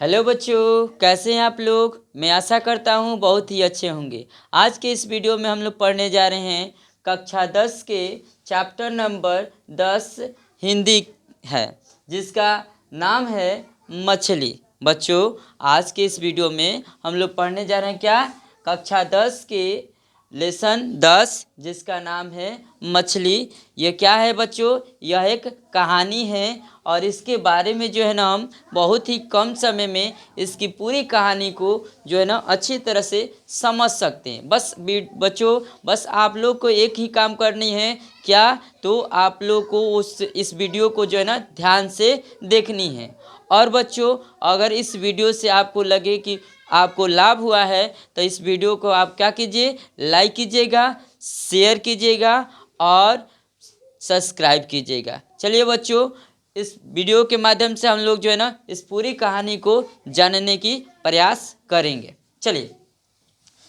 Hello बच्चों, कैसे हैं आप लोग। मैं आशा करता हूँ बहुत ही अच्छे होंगे। आज के इस वीडियो में हम लोग पढ़ने जा रहे हैं कक्षा 10 के चैप्टर नंबर 10 हिंदी है, जिसका नाम है मछली। बच्चों, आज के इस वीडियो में हम लोग पढ़ने जा रहे हैं क्या, कक्षा 10 के लेसन 10 जिसका नाम है मछली। ये क्या है बच्चों, यह एक कहानी है और इसके बारे में जो है ना हम बहुत ही कम समय में इसकी पूरी कहानी को जो है ना अच्छी तरह से समझ सकते हैं। बच्चों, बस आप लोग को एक ही काम करनी है क्या, तो आप लोग को इस वीडियो को जो है ना ध्यान से देखनी है। और बच्चों, अगर इस वीडियो से आपको लगे कि आपको लाभ हुआ है तो इस वीडियो को आप क्या कीजिए, लाइक कीजिएगा, शेयर कीजिएगा और सब्सक्राइब कीजिएगा। चलिए बच्चों, इस वीडियो के माध्यम से हम लोग जो है ना इस पूरी कहानी को जानने की प्रयास करेंगे। चलिए,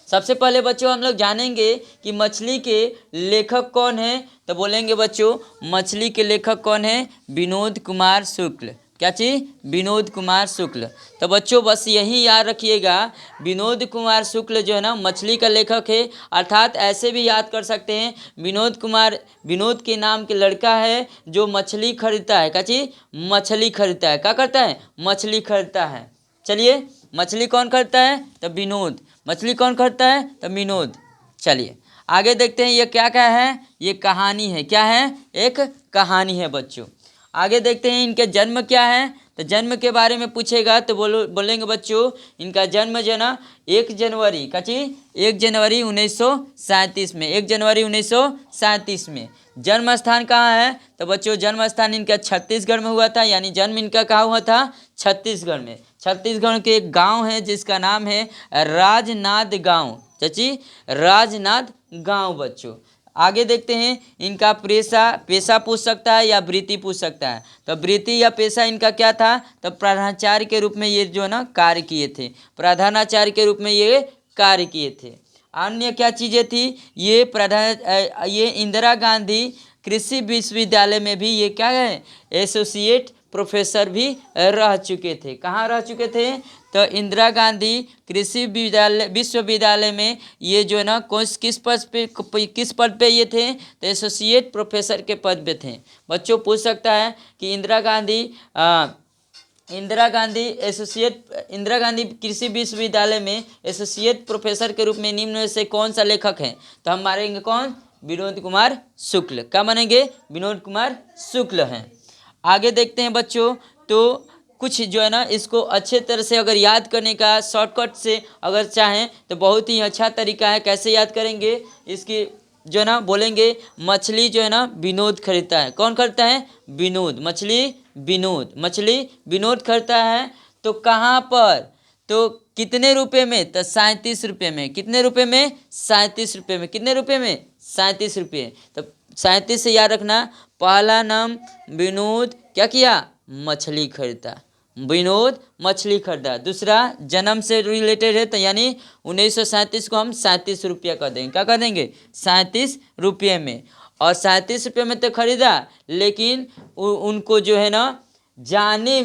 सबसे पहले बच्चों हम लोग जानेंगे कि मछली के लेखक कौन है। तो बोलेंगे बच्चों, मछली के लेखक कौन है, विनोद कुमार शुक्ल। क्या चीज, विनोद कुमार शुक्ल। तो बच्चों बस यही याद रखिएगा, विनोद कुमार शुक्ल जो है ना मछली का लेखक है। अर्थात ऐसे भी याद कर सकते हैं, विनोद के नाम के लड़का है जो मछली खरीदता है। क्या चीज, मछली खरीदता है। क्या करता है, मछली खरीदता है। चलिए, मछली कौन खरीदता है, तो विनोद। मछली कौन खरीदता है, तो विनोद। चलिए आगे देखते हैं, ये क्या क्या है, ये कहानी है। क्या है, एक कहानी है बच्चों। आगे देखते हैं इनके जन्म क्या है। तो जन्म के बारे में पूछेगा तो बोलेंगे बच्चों, इनका जन्म जो है ना 1 जनवरी का चीज 1 जनवरी 1937 में, 1 जनवरी 1937 में। जन्म स्थान कहाँ है, तो बच्चों जन्म स्थान इनका छत्तीसगढ़ में हुआ था। यानी जन्म इनका कहाँ हुआ था, छत्तीसगढ़ में। छत्तीसगढ़ के एक गांव है जिसका नाम है राजनांद गांव। चाची, राजनांद गांव बच्चों। आगे देखते हैं, इनका पेशा पूछ सकता है या वृत्ति पूछ सकता है। तो वृत्ति या पेशा इनका क्या था, तो प्रधानाचार्य के रूप में ये जो है ना कार्य किए थे। प्रधानाचार्य के रूप में ये कार्य किए थे। अन्य क्या चीज़ें थी, ये इंदिरा गांधी कृषि विश्वविद्यालय में भी ये क्या है, एसोसिएट प्रोफेसर भी रह चुके थे। कहाँ रह चुके थे, तो इंदिरा गांधी कृषि विश्वविद्यालय में ये जो है ना किस पद पे ये थे, तो एसोसिएट प्रोफेसर के पद पे थे। बच्चों पूछ सकता है कि इंदिरा गांधी कृषि विश्वविद्यालय में एसोसिएट प्रोफेसर के रूप में निम्न में से कौन सा लेखक है। तो हम मारेंगे कौन, विनोद कुमार शुक्ल। क्या मानेंगे, विनोद कुमार शुक्ल हैं। आगे देखते हैं बच्चों, तो कुछ जो है ना इसको अच्छे तरह से अगर याद करने का शॉर्टकट से अगर चाहें तो बहुत ही अच्छा तरीका है। कैसे याद करेंगे, इसकी जो है ना बोलेंगे, मछली जो है ना विनोद खरीदता है। कौन खरीदता है, विनोद। मछली विनोद खरीदता है। तो कहाँ पर, तो कितने रुपए में, तो 37 रुपये में। कितने रुपए में, 37 रुपये में। कितने रुपये में, 37 रुपये। तो 37 से याद रखना, पहला नाम विनोद क्या किया, मछली खरीदा। विनोद मछली खरीदा। दूसरा जन्म से रिलेटेड है, तो यानी 1937 को हम 37 रुपया कर देंगे। क्या कर देंगे, 37 रुपये में। और 37 रुपये में तो खरीदा, लेकिन उनको जो है ना जाने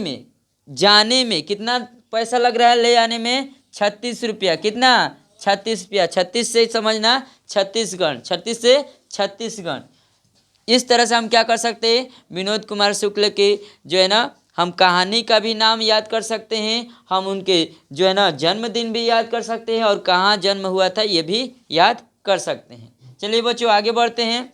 में कितना पैसा लग रहा है, ले आने में 36 रुपया। कितना, 36 रुपया। 36 से समझना, छत्तीसगढ़। 36 से छत्तीसगढ़। इस तरह से हम क्या कर सकते हैं, विनोद कुमार शुक्ल के जो है ना हम कहानी का भी नाम याद कर सकते हैं, हम उनके जो है ना जन्मदिन भी याद कर सकते हैं और कहाँ जन्म हुआ था ये भी याद कर सकते हैं। चलिए बच्चों आगे बढ़ते हैं।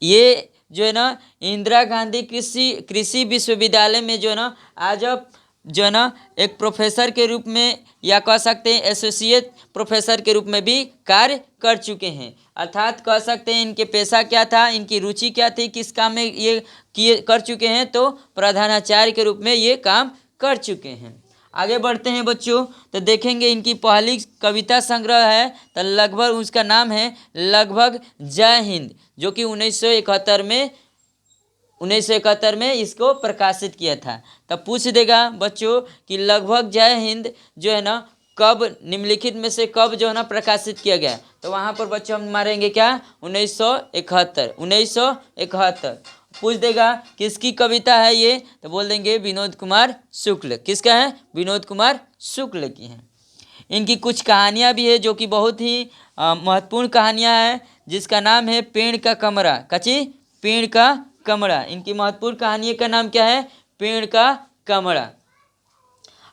ये जो है ना इंदिरा गांधी कृषि विश्वविद्यालय में जो है ना आज अब जो है ना एक प्रोफेसर के रूप में या कह सकते हैं एसोसिएट प्रोफेसर के रूप में भी कार्य कर चुके हैं। अर्थात कह सकते हैं इनके पेशा क्या था, इनकी रुचि क्या थी, किस काम में ये कर चुके हैं, तो प्रधानाचार्य के रूप में ये काम कर चुके हैं। आगे बढ़ते हैं बच्चों, तो देखेंगे इनकी पहली कविता संग्रह है, तो लगभग उसका नाम है लगभग जय हिंद, जो कि 1971 में इसको प्रकाशित किया था। तब पूछ देगा बच्चों कि लगभग जय हिंद जो है ना कब, निम्नलिखित में से कब जो है ना प्रकाशित किया गया। तो वहाँ पर बच्चों हम मारेंगे क्या, 1971। पूछ देगा किसकी कविता है ये, तो बोल देंगे विनोद कुमार शुक्ल। किसका है? विनोद कुमार शुक्ल की है। इनकी कुछ कहानियाँ भी है जो कि बहुत ही महत्वपूर्ण कहानियाँ हैं, जिसका नाम है पेड़ का कमरा। कची? पेड़ का कमरा। इनकी महत्वपूर्ण कहानी का नाम क्या है? पेड़ का कमरा।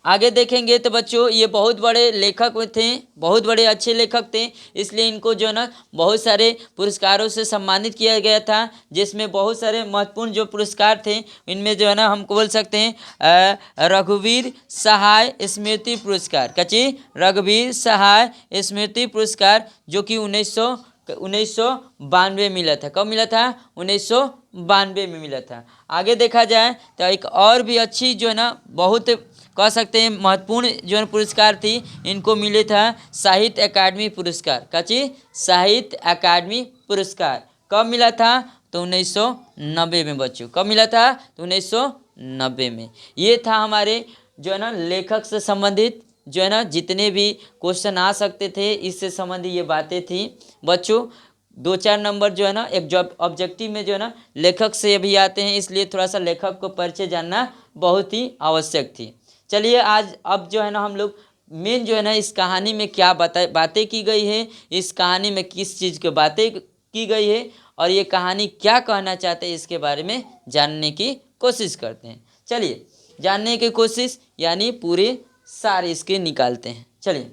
आगे देखेंगे तो बच्चों ये बहुत बड़े लेखक थे, बहुत बड़े अच्छे लेखक थे, इसलिए इनको जो है ना बहुत सारे पुरस्कारों से सम्मानित किया गया था, जिसमें बहुत सारे महत्वपूर्ण जो पुरस्कार थे इनमें जो है ना हमको बोल सकते हैं रघुवीर सहाय स्मृति पुरस्कार। कची? रघुवीर सहाय स्मृति पुरस्कार, जो कि 1992 मिला था। कब मिला था? 1992 में मिला था। आगे देखा जाए तो एक और भी अच्छी जो है ना बहुत कह सकते हैं महत्वपूर्ण जो है पुरस्कार थी, इनको मिले था साहित्य अकादमी पुरस्कार। कची? साहित्य अकादमी पुरस्कार। कब मिला था? तो 1990 में बच्चों। कब मिला था? तो 1990 में। ये था हमारे जो है ना लेखक से संबंधित जो है ना जितने भी क्वेश्चन आ सकते थे, इससे संबंधित ये बातें थी बच्चों। 2-4 नंबर जो है ना एक जॉब ऑब्जेक्टिव में जो है ना लेखक से भी आते हैं, इसलिए थोड़ा सा लेखक को परिचय जानना बहुत ही आवश्यक थी। चलिए आज अब जो है ना हम लोग मेन जो है ना इस कहानी में क्या बातें की गई है, इस कहानी में किस चीज़ की बातें की गई है और ये कहानी क्या कहना चाहते हैं, इसके बारे में जानने की कोशिश करते हैं। चलिए जानने की कोशिश यानी पूरे सारे इसके निकालते हैं। चलिए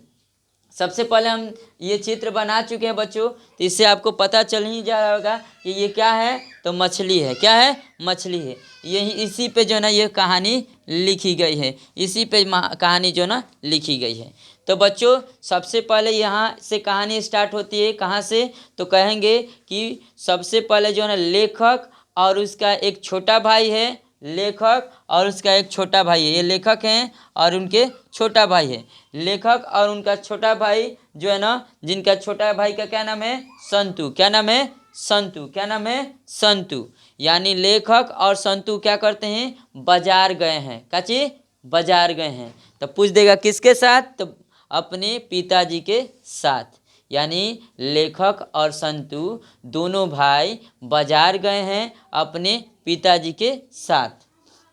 सबसे पहले हम ये चित्र बना चुके हैं बच्चों, तो इससे आपको पता चल ही जाएगा कि ये क्या है, तो मछली है। क्या है? मछली है। यही इसी पे जो है ना ये कहानी लिखी गई है, इसी पे कहानी जो ना लिखी गई है। तो बच्चों सबसे पहले यहाँ से कहानी स्टार्ट होती है। कहाँ से? तो कहेंगे कि सबसे पहले जो है ना लेखक और उसका एक छोटा भाई है। लेखक और उसका एक छोटा भाई है। ये लेखक हैं और उनके छोटा भाई है। लेखक और उनका छोटा भाई जो है ना, जिनका छोटा भाई का क्या नाम है? संतु। क्या नाम है? संतु। क्या नाम है? संतु। यानी लेखक और संतु क्या करते हैं? बाजार गए हैं। काची? बाजार गए हैं। तो पूछ देगा किसके साथ? तो अपने पिताजी के साथ। यानी लेखक और संतु दोनों भाई बाजार गए हैं अपने पिताजी के साथ।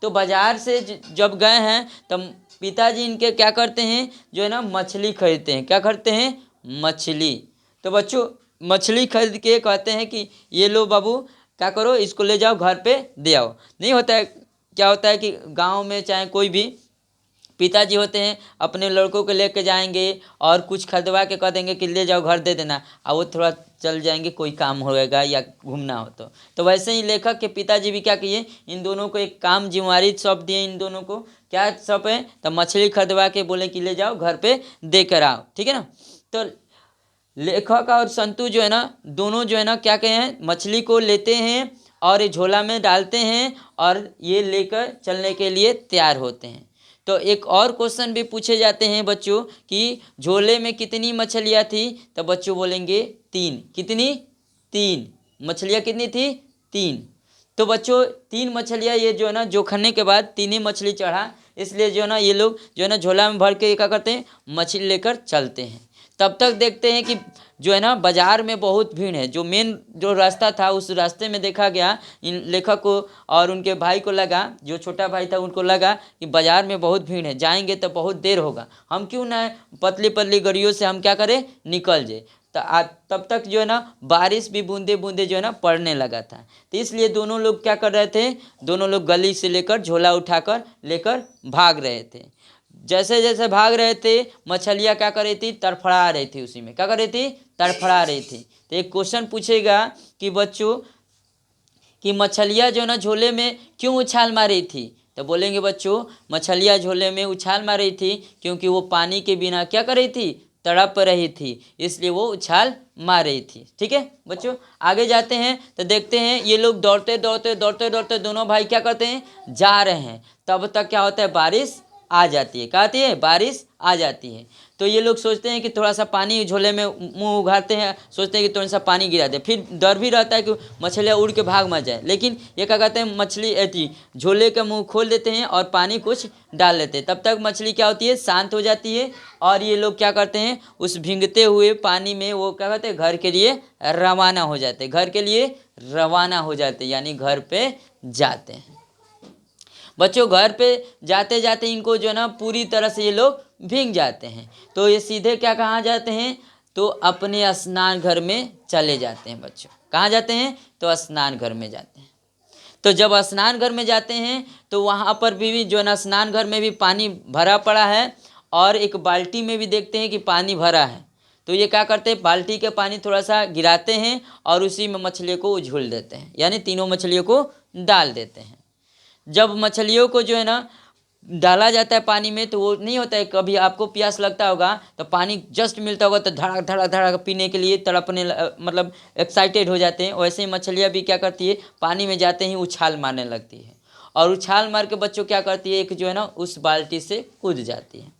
तो बाजार से जब गए हैं तब पिताजी इनके क्या करते हैं? जो है ना मछली खरीदते हैं। क्या खरीदते हैं? मछली। तो बच्चों मछली खरीद के कहते हैं कि ये लो बाबू, क्या करो, इसको ले जाओ घर पे दे आओ। नहीं होता है, क्या होता है कि गांव में चाहे कोई भी पिताजी होते हैं अपने लड़कों को लेके जाएंगे और कुछ खरीदवा के कह देंगे कि ले जाओ घर दे देना, और वो थोड़ा चल जाएंगे, कोई काम होगा या घूमना हो तो वैसे ही लेखक के पिताजी भी क्या किए, इन दोनों को एक काम जिम्मेवारी सौंप दिए। इन दोनों को क्या सौंपे? तो मछली खरीदवा के बोले कि ले जाओ घर पे दे कर आओ। ठीक है ना। तो लेखक और संतु जो है ना दोनों जो है ना क्या कहे हैं, मछली को लेते हैं और ये झोला में डालते हैं और ये लेकर चलने के लिए तैयार होते हैं। तो एक और क्वेश्चन भी पूछे जाते हैं बच्चों कि झोले में कितनी मछलियाँ थी? तो बच्चों बोलेंगे 3। कितनी? 3 मछलियाँ। कितनी थी? 3। तो बच्चों 3 मछलियाँ ये जो है ना जोखने के बाद 3 ही मछली चढ़ा, इसलिए जो है ना ये लोग जो है ना झोला में भर के क्या करते हैं, मछली लेकर चलते हैं। तब तक देखते हैं कि जो है ना बाजार में बहुत भीड़ है। जो मेन जो रास्ता था उस रास्ते में देखा गया, इन लेखक को और उनके भाई को लगा, जो छोटा भाई था उनको लगा कि बाजार में बहुत भीड़ है, जाएंगे तो बहुत देर होगा, हम क्यों ना पतली पतली गाड़ियों से हम क्या करें, निकल जाए। तो तब तक जो है ना बारिश भी बूंदे बूंदे जो है ना पड़ने लगा था। तो इसलिए दोनों लोग क्या कर रहे थे, दोनों लोग गली से लेकर झोला उठाकर लेकर भाग रहे थे। जैसे जैसे भाग रहे थे मछलियाँ क्या कर रही थी, तड़फड़ा रही थी। उसी में क्या कर रही थी, तड़फड़ा रही थी। तो एक क्वेश्चन पूछेगा कि बच्चों कि मछलियाँ जो ना झोले में क्यों उछाल मार रही थी? तो बोलेंगे बच्चों मछलियाँ झोले में उछाल मार रही थी क्योंकि वो पानी के बिना क्या कर रही थी, तड़प रही थी, इसलिए वो उछाल मार रही थी। ठीक है बच्चों, आगे जाते हैं तो देखते हैं ये लोग दौड़ते दौड़ते दौड़ते दौड़ते दोनों भाई क्या करते हैं, जा रहे हैं। तब तक क्या होता है, बारिश आ जाती है। क्या आती है? बारिश आ जाती है। तो ये लोग सोचते हैं कि थोड़ा सा पानी झोले में मुंह उघाड़ते हैं, सोचते हैं कि थोड़ा सा पानी गिरा दे, फिर डर भी रहता है कि मछलियाँ उड़ के भाग मत जाए। लेकिन ये क्या कहते हैं, मछली ऐसी झोले का मुंह खोल देते हैं और पानी कुछ डाल लेते हैं। तब तक मछली क्या होती है, शांत हो जाती है। और ये लोग क्या करते हैं, उस भीगते हुए पानी में वो क्या कहते हैं, घर के लिए रवाना हो जाते हैं, घर के लिए रवाना हो जाते हैं, यानी घर पे जाते हैं। बच्चों घर पे जाते जाते इनको जो है ना पूरी तरह से ये लोग भीग जाते हैं। तो ये सीधे क्या कहाँ जाते हैं, तो अपने स्नान घर में चले जाते हैं। बच्चों कहाँ जाते हैं, तो स्नान घर में जाते हैं। तो जब स्नान घर में जाते हैं तो वहाँ पर भी जो है ना स्नान घर में भी पानी भरा पड़ा है, और एक बाल्टी में भी देखते हैं कि पानी भरा है। तो ये क्या करते हैं, बाल्टी के पानी थोड़ा सा गिराते हैं और उसी में मछलियों को उझोल देते हैं, यानी तीनों मछलियों को डाल देते हैं। जब मछलियों को जो है ना डाला जाता है पानी में, तो वो नहीं होता है, कभी आपको प्यास लगता होगा तो पानी जस्ट मिलता होगा तो धड़ाक धड़ाक धड़ाक पीने के लिए तड़पने मतलब एक्साइटेड हो जाते हैं। वैसे ही मछलियाँ भी क्या करती है, पानी में जाते ही उछाल मारने लगती है, और उछाल मार के बच्चों क्या करती है, एक जो है ना उस बाल्टी से कूद जाती है।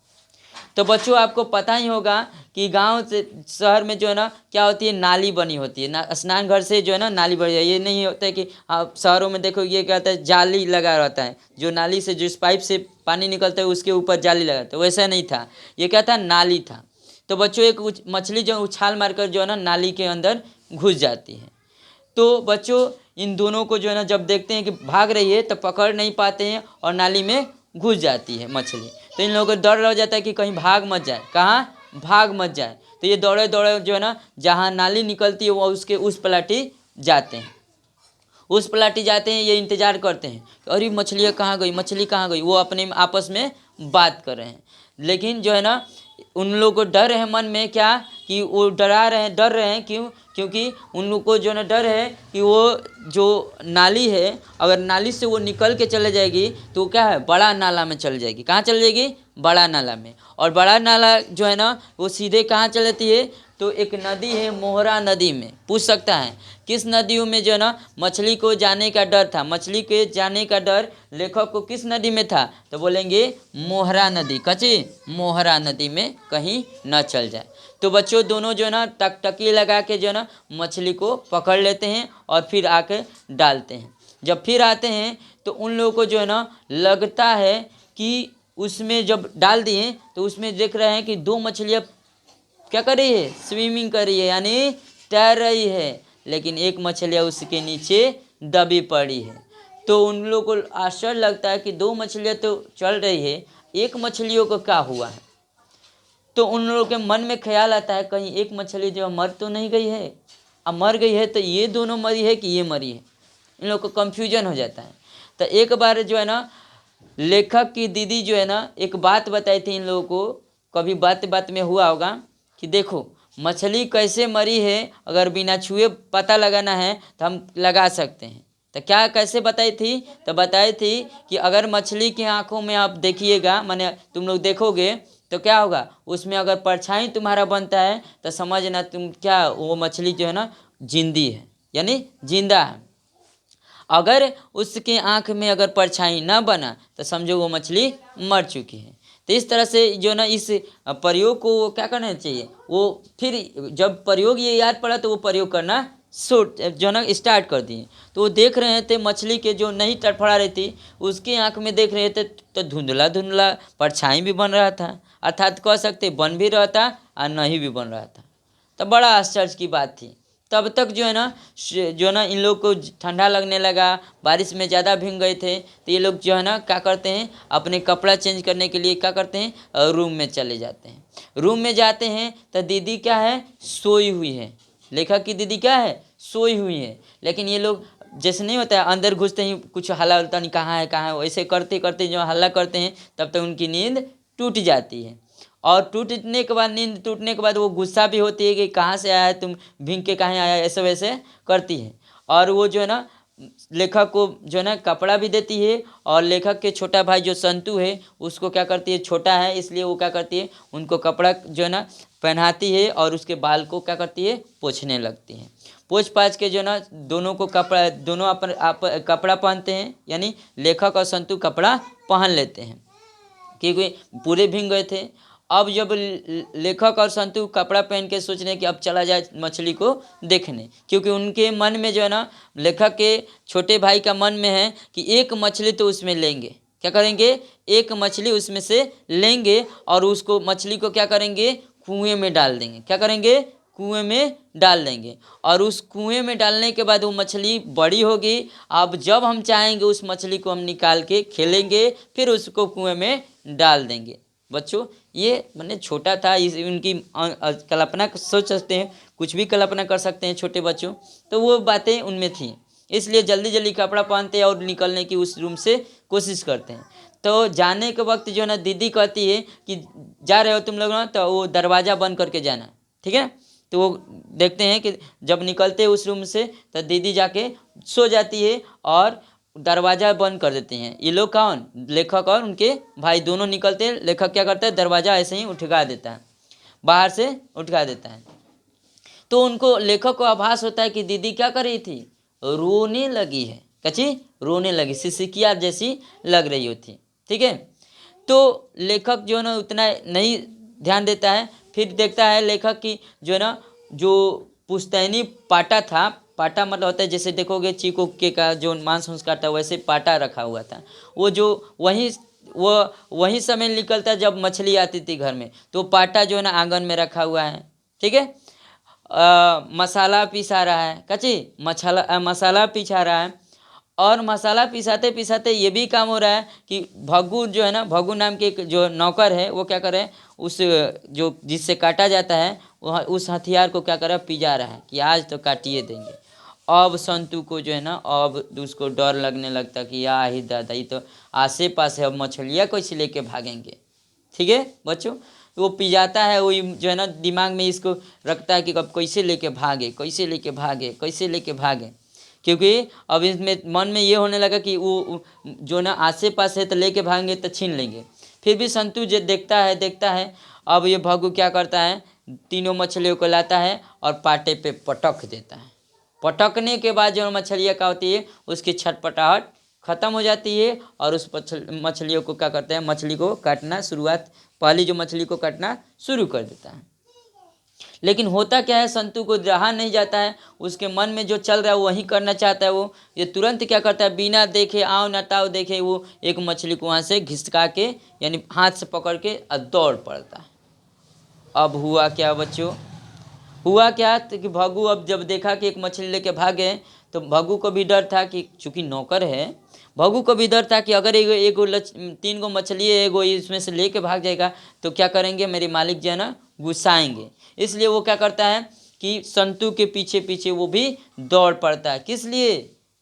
तो बच्चों आपको पता ही होगा कि गांव से शहर में जो है ना क्या होती है, नाली बनी होती है ना, स्नान घर से जो है ना नाली बनी है। ये नहीं होता है कि आप शहरों में देखो ये क्या होता है, जाली लगा रहता है, जो नाली से जिस पाइप से पानी निकलता है उसके ऊपर जाली लगा रहता है। वैसा नहीं था, ये क्या था, नाली था। तो बच्चों एक मछली जो उछाल मारकर जो है ना नाली के अंदर घुस जाती है। तो बच्चों इन दोनों को जो है ना जब देखते हैं कि भाग रही है तो पकड़ नहीं पाते हैं और नाली में घुस जाती है मछली। तो इन लोगों को डर लग जाता है कि कहीं भाग मत जाए, कहाँ भाग मत जाए। तो ये दौड़े दौड़े जो है ना जहाँ नाली निकलती है वो उसके उस पलाटी जाते हैं, उस पलाटी जाते हैं। ये इंतज़ार करते हैं कि अरे मछलियाँ कहाँ गई, मछली कहाँ गई। वो अपने आपस में बात कर रहे हैं, लेकिन जो है ना उन लोगों को डर है मन में, क्या कि वो डर रहे हैं क्योंकि उन लोग को जो ना डर है कि वो जो नाली है, अगर नाली से वो निकल के चले जाएगी तो क्या है, बड़ा नाला में चल जाएगी। कहाँ चल जाएगी, बड़ा नाला में। और बड़ा नाला जो है ना वो सीधे कहाँ चल जाती है, तो एक नदी है मोहरा नदी में। पूछ सकता है किस नदियों में जो है ना मछली को जाने का डर था, मछली के जाने का डर लेखक को किस नदी में था, तो बोलेंगे मोहरा नदी। कची मोहरा नदी में कहीं न चल जाए। तो बच्चों दोनों जो है ना टकटकी लगा के जो है ना मछली को पकड़ लेते हैं और फिर आके डालते हैं। जब फिर आते हैं तो उन लोगों को जो है ना लगता है कि उसमें जब डाल दिए तो उसमें देख रहे हैं कि दो मछलियाँ क्या कर रही है, स्विमिंग कर रही है, यानी तैर रही है, लेकिन एक मछलियाँ उसके नीचे दबी पड़ी है। तो उन लोगों को आश्चर्य लगता है कि दो मछलियाँ तो चल रही है, एक मछलियों को क्या हुआ है। तो उन लोगों के मन में ख्याल आता है कहीं एक मछली जो मर तो नहीं गई है, अब मर गई है तो ये दोनों मरी है कि ये मरी है। इन लोगों को कन्फ्यूजन हो जाता है। तो एक बार जो है ना लेखक की दीदी जो है ना एक बात बताई थी इन लोगों को, कभी बात बात में हुआ होगा कि देखो मछली कैसे मरी है, अगर बिना छुए पता लगाना है तो हम लगा सकते हैं। तो क्या कैसे बताई थी, तो बताई थी कि अगर मछली की आंखों में आप देखिएगा, माने तुम लोग देखोगे तो क्या होगा, उसमें अगर परछाई तुम्हारा बनता है तो समझना तुम क्या, वो मछली जो है ना जिंदी है, यानी जिंदा है। अगर उसके आँख में अगर परछाई ना बना तो समझो वो मछली मर चुकी है। तो इस तरह से जो ना इस प्रयोग को क्या करना चाहिए, वो फिर जब प्रयोग ये याद पड़ा तो वो प्रयोग करना जो ना स्टार्ट कर दिए। तो वो देख रहे थे मछली के जो नहीं तड़फड़ा रही थी उसके आँख में देख रहे थे तो धुंधला धुंधला परछाई भी बन रहा था, अर्थात कह सकते बन भी रहा था और नहीं भी बन रहा था। तो बड़ा आश्चर्य की बात थी। तब तक जो है ना इन लोग को ठंडा लगने लगा, बारिश में ज़्यादा भीग गए थे। तो ये लोग जो है ना क्या करते हैं, अपने कपड़ा चेंज करने के लिए क्या करते हैं, रूम में चले जाते हैं। रूम में जाते हैं तो दीदी क्या है, सोई हुई है। लेखक की दीदी क्या है, सोई हुई है। लेकिन ये लोग जैसे नहीं होता है अंदर घुसते ही कुछ हल्ला होता नहीं, कहाँ है वैसे करते करते जो हल्ला करते हैं तब तक उनकी नींद टूट जाती है। और टूटने के बाद, नींद टूटने के बाद वो गुस्सा भी होती है कि कहाँ से आया है तुम, भीग के कहाँ आया, ऐसे वैसे करती है। और वो जो है ना लेखक को जो है ना कपड़ा भी देती है, और लेखक के छोटा भाई जो संतू है उसको क्या करती है, छोटा है इसलिए वो क्या करती है, उनको कपड़ा जो है ना पहनाती है और उसके बाल को क्या करती है, पोंछने लगती है। पोंछ पाछ के जो है ना दोनों को कपड़ा, दोनों अपन कपड़ा पहनते हैं, यानी लेखक और संतू कपड़ा पहन लेते हैं क्योंकि पूरे भीग गए थे। अब जब लेखक और संतू कपड़ा पहन के सोच रहे हैं कि अब चला जाए मछली को देखने, क्योंकि उनके मन में जो है ना, लेखक के छोटे भाई का मन में है कि एक मछली तो उसमें लेंगे। क्या करेंगे? एक मछली उसमें से लेंगे और उसको मछली को क्या करेंगे? कुएं में डाल देंगे। क्या करेंगे? कुएं में डाल देंगे। और उस कुएं में डालने के बाद वो मछली बड़ी होगी। अब जब हम चाहेंगे उस मछली को हम निकाल के खेलेंगे, फिर उसको कुएं में डाल देंगे। बच्चों, ये मैंने छोटा था, इस उनकी कल्पना सोच सकते हैं, कुछ भी कल्पना कर सकते हैं छोटे बच्चों, तो वो बातें उनमें थी। इसलिए जल्दी जल्दी कपड़ा पहनते हैं और निकलने की उस रूम से कोशिश करते हैं। तो जाने के वक्त जो है ना, दीदी कहती है कि जा रहे हो तुम लोग ना, तो वो दरवाज़ा बंद करके जाना, ठीक है। तो वो देखते हैं कि जब निकलते हैं उस रूम से, तो दीदी जाके सो जाती है और दरवाज़ा बंद कर देते हैं। ये लोग कौन? लेखक और उनके भाई दोनों निकलते हैं। लेखक क्या करता है? दरवाज़ा ऐसे ही उठगा देता है, बाहर से उठगा देता है। तो उनको, लेखक को आभास होता है कि दीदी क्या कर रही थी? रोने लगी है। कची? रोने लगी, सिसकिया जैसी लग रही होती, ठीक है। तो लेखक जो है ना उतना नहीं ध्यान देता है। फिर देखता है लेखक की जो है ना, जो पुश्तैनी पाटा था, पाटा मतलब होता है जैसे देखोगे चीकू के का जो मांस संस्कार था, वैसे पाटा रखा हुआ था। वो जो वही समय निकलता जब मछली आती थी घर में, तो पाटा जो है ना आंगन में रखा हुआ है, ठीक है। मसाला पिसा रहा है, कची मसाला पिसा रहा है। और मसाला पिसाते पिसाते ये भी काम हो रहा है कि भग्गू जो है ना, भग्गू नाम के एक जो नौकर है, वो क्या करे? उस जो जिससे काटा जाता है वह उस हथियार को क्या करे? पिजा रहा है कि आज तो काटिए देंगे। अब संतू को जो है ना, अब उसको डर लगने लगता कि या ही दादा, ये तो आसे पास है, अब मछलियाँ कैसे लेके भागेंगे, ठीक है बच्चों। वो पिजाता है, वो जो है ना दिमाग में इसको रखता है कि अब कैसे लेके भागे, कैसे लेके भागे, कैसे लेके भागे। क्योंकि अब इसमें मन में ये होने लगा कि वो जो ना आसे पास है तो लेके भागेंगे तो छीन लेंगे। फिर भी संतू जो देखता है। अब ये भग्गू क्या करता है? तीनों मछलियों को लाता है और पाटे पे पटक देता है। पटकने के बाद जो मछलियाँ क्या होती है, उसकी छटपटाहट खत्म हो जाती है और उस मछलियों को क्या करते हैं? मछली को काटना शुरुआत, पहली जो मछली को काटना शुरू कर देता है। लेकिन होता क्या है, संतू को रहा नहीं जाता है, उसके मन में जो चल रहा है वही करना चाहता है। वो ये तुरंत क्या करता है? बिना देखे, आओ न ताओ देखे, वो एक मछली को वहाँ से घिसका के, यानी हाथ से पकड़ के दौड़ पड़ता है। अब हुआ क्या बच्चों? हुआ क्या कि भग्गू अब जब देखा कि एक मछली लेके भागे, तो भग्गू को भी डर था कि चूंकि नौकर है, भग्गू को भी डर था कि अगर एगो 3 मछली है, एगो इसमें से लेके भाग जाएगा तो क्या करेंगे? मेरे मालिक जो है ना गुस्साएंगे। इसलिए वो क्या करता है कि संतू के पीछे पीछे वो भी दौड़ पड़ता है। किस लिए?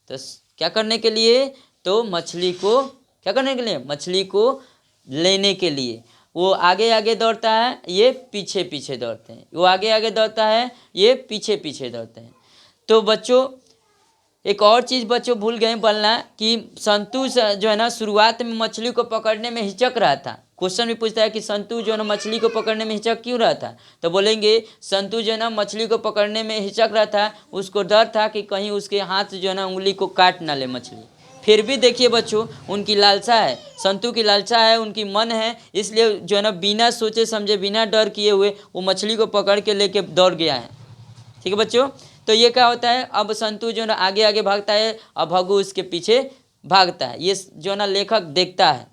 तो क्या करने के लिए? तो मछली को क्या करने के लिए? मछली को लेने के लिए। वो आगे आगे दौड़ता है, ये पीछे पीछे दौड़ते हैं। वो आगे आगे दौड़ता है, ये पीछे पीछे दौड़ते हैं। तो बच्चों, एक और चीज़ बच्चों भूल गए बोलना कि संतू जो है ना शुरुआत में मछली को पकड़ने में हिचक रहा था। क्वेश्चन भी पूछता है कि संतू जो है ना मछली को पकड़ने में हिचक क्यों रहा था? तो बोलेंगे संतू जो है ना मछली को पकड़ने में हिचक रहा था, उसको डर था कि कहीं उसके हाथ जो है ना उंगली को काट ना ले मछली। फिर भी देखिए बच्चों, उनकी लालसा है, संतू की लालसा है, उनकी मन है, इसलिए जो है ना बिना सोचे समझे, बिना डर किए हुए वो मछली को पकड़ के लेके दौड़ गया है, ठीक है बच्चों। तो ये क्या होता है? अब संतू जो है ना आगे आगे भागता है और भग्गू उसके पीछे भागता है। ये जो ना लेखक देखता है।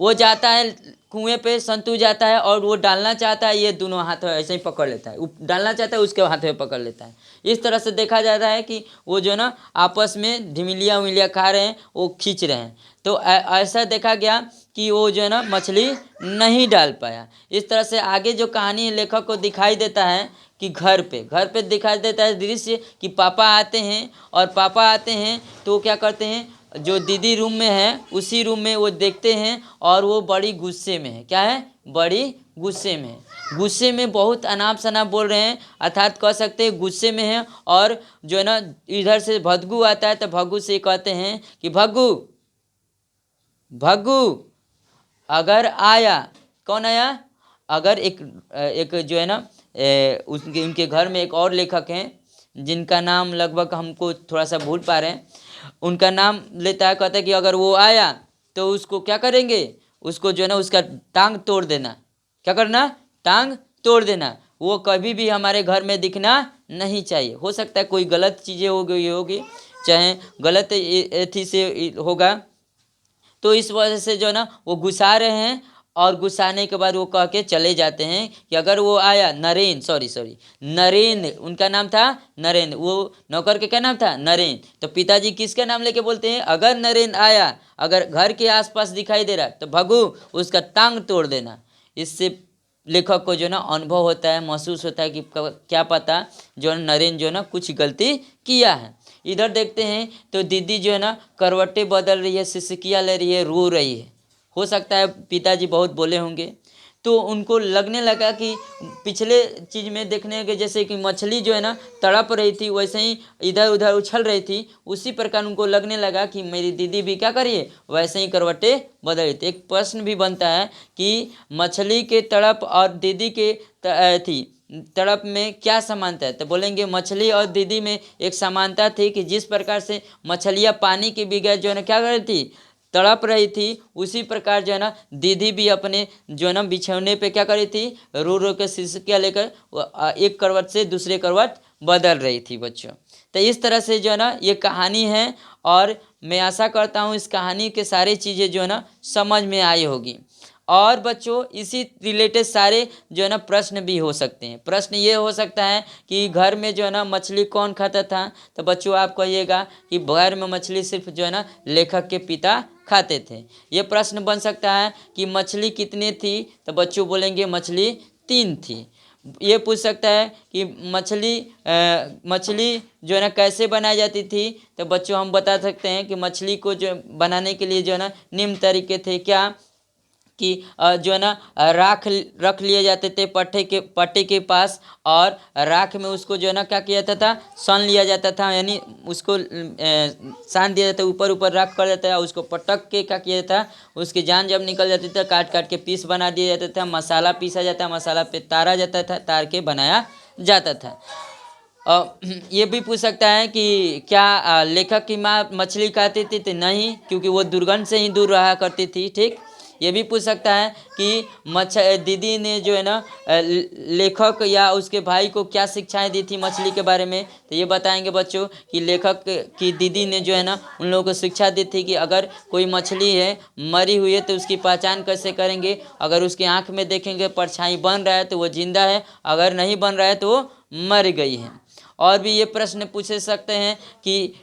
वो जाता है कुएं पे, संतू जाता है और वो डालना चाहता है, ये दोनों हाथ ऐसे ही पकड़ लेता है। वो डालना चाहता है, उसके हाथ में पकड़ लेता है। इस तरह से देखा जाता है कि वो जो ना आपस में ढिमिलिया उमिलिया खा रहे हैं, वो खींच रहे हैं। तो ऐसा देखा गया कि वो जो है ना मछली नहीं डाल पाया। इस तरह से आगे जो कहानी लेखक को दिखाई देता है कि घर पे दिखाई देता है दृश्य कि पापा आते हैं, और पापा आते हैं तो वो क्या करते हैं? जो दीदी रूम में है उसी रूम में वो देखते हैं और वो बड़ी गुस्से में है। क्या है? बड़ी गुस्से में है। गुस्से में बहुत अनाप शनाप बोल रहे हैं, अर्थात कह सकते हैं गुस्से में है। और जो है ना इधर से भग्गू आता है तो भग्गू से कहते हैं कि भग्गू भग्गू अगर आया। कौन आया? अगर एक जो है ना उनके घर में एक और लेखक हैं जिनका नाम लगभग हमको थोड़ा सा भूल पा रहे हैं, उनका नाम लेता है, कहता है कि अगर वो आया तो उसको क्या करेंगे? उसको जो है ना उसका टांग तोड़ देना, क्या करना, टांग तोड़ देना। वो कभी भी हमारे घर में दिखना नहीं चाहिए। हो सकता है कोई गलत चीज़ें हो गई होगी, चाहे गलत एथी से होगा, तो इस वजह से जो है ना वो घुसा रहे हैं, और घुसाने के बाद वो कह के चले जाते हैं कि अगर वो आया, नरेंद्र उनका नाम था, नरेंद्र, वो नौकर के क्या नाम था, नरेंद्र। तो पिताजी किसका नाम लेके बोलते हैं, अगर नरेंद्र आया, अगर घर के आसपास दिखाई दे रहा तो भगू, उसका टांग तोड़ देना। इससे लेखक को जो ना अनुभव होता है, महसूस होता है कि क्या पता जो नरेंद्र जो ना कुछ गलती किया है। इधर देखते हैं तो दीदी जो है ना करवटें बदल रही है, सिसकियाँ ले रही है, रो रही है। हो सकता है पिताजी बहुत बोले होंगे, तो उनको लगने लगा कि पिछले चीज़ में देखने के जैसे कि मछली जो है ना तड़प रही थी, वैसे ही इधर उधर उछल रही थी, उसी प्रकार उनको लगने लगा कि मेरी दीदी भी क्या करिए, वैसे ही करवटें बदल रही थी। एक प्रश्न भी बनता है कि मछली के तड़प और दीदी के थी तड़प में क्या समानता है, तो बोलेंगे मछली और दीदी में एक समानता थी कि जिस प्रकार से मछलियाँ पानी के बगैर जो है ना क्या कर रही थी, तड़प रही थी, उसी प्रकार जो है ना दीदी भी अपने जो है ना बिछौने पे क्या कर रही थी, रो रो के सिसकियाँ लेकर एक करवट से दूसरे करवट बदल रही थी बच्चों। तो इस तरह से जो है ना ये कहानी है, और मैं आशा करता हूँ इस कहानी के सारी चीज़ें जो है ना समझ में आई होगी। और बच्चों इसी रिलेटेड सारे जो है ना प्रश्न भी हो सकते हैं। प्रश्न ये हो सकता है कि घर में जो है ना मछली कौन खाता था, तो बच्चों आप कहिएगा कि घर में मछली सिर्फ जो है ना लेखक के पिता खाते थे। ये प्रश्न बन सकता है कि मछली कितनी थी, तो बच्चों बोलेंगे मछली 3 थी। ये पूछ सकता है कि मछली जो है ना कैसे बनाई जाती थी, तो बच्चों हम बता सकते हैं कि मछली को जो बनाने के लिए जो है ना निम्न तरीके थे, क्या कि जो है ना राख रख लिए जाते थे पट्टे के पास, और राख में उसको जो है ना क्या किया जाता था, सान लिया जाता था, यानी उसको सान दिया जाता, ऊपर ऊपर राख कर देता था, उसको पटक के क्या किया जाता, उसकी जान जब निकल जाती था काट काट के पीस बना दिया जाता था, मसाला पीसा जाता, मसाला पे तारा जाता था, तार के बनाया जाता था। ये भी पूछ सकता है कि क्या लेखक की माँ मछली खाती थी, तो नहीं, क्योंकि वो दुर्गंध से ही दूर रहा करती थी। ठीक, ये भी पूछ सकता है कि दीदी ने जो है ना लेखक या उसके भाई को क्या शिक्षाएं दी थी मछली के बारे में, तो ये बताएंगे बच्चों कि लेखक की दीदी ने जो है ना उन लोगों को शिक्षा दी थी कि अगर कोई मछली है मरी हुई है तो उसकी पहचान कैसे करेंगे, अगर उसकी आँख में देखेंगे परछाई बन रहा है तो वो जिंदा है, अगर नहीं बन रहा है तो वो मर गई है। और भी ये प्रश्न पूछ सकते हैं कि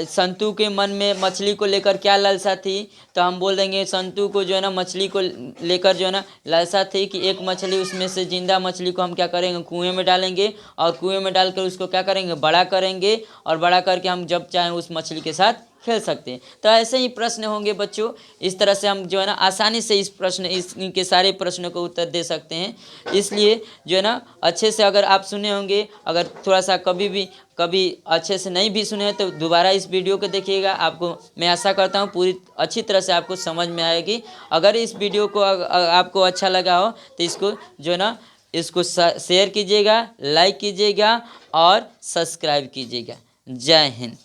संतू के मन में मछली को लेकर क्या लालसा थी, तो हम बोल देंगे संतू को जो है ना मछली को लेकर जो है ना लालसा थी कि एक मछली उसमें से जिंदा मछली को हम क्या करेंगे, कुएं में डालेंगे, और कुएं में डालकर उसको क्या करेंगे, बड़ा करेंगे, और बड़ा करके हम जब चाहें उस मछली के साथ खेल सकते हैं। तो ऐसे ही प्रश्न होंगे बच्चों, इस तरह से हम जो है ना आसानी से इनके सारे प्रश्नों को उत्तर दे सकते हैं। इसलिए जो है ना अच्छे से अगर आप सुने होंगे, अगर थोड़ा सा कभी अच्छे से नहीं भी सुने तो दोबारा इस वीडियो को देखिएगा, आपको मैं आशा करता हूँ पूरी अच्छी तरह से आपको समझ में आएगी। अगर इस वीडियो को आपको अच्छा लगा हो तो इसको जो है ना इसको शेयर कीजिएगा, लाइक कीजिएगा और सब्सक्राइब कीजिएगा। जय हिंद।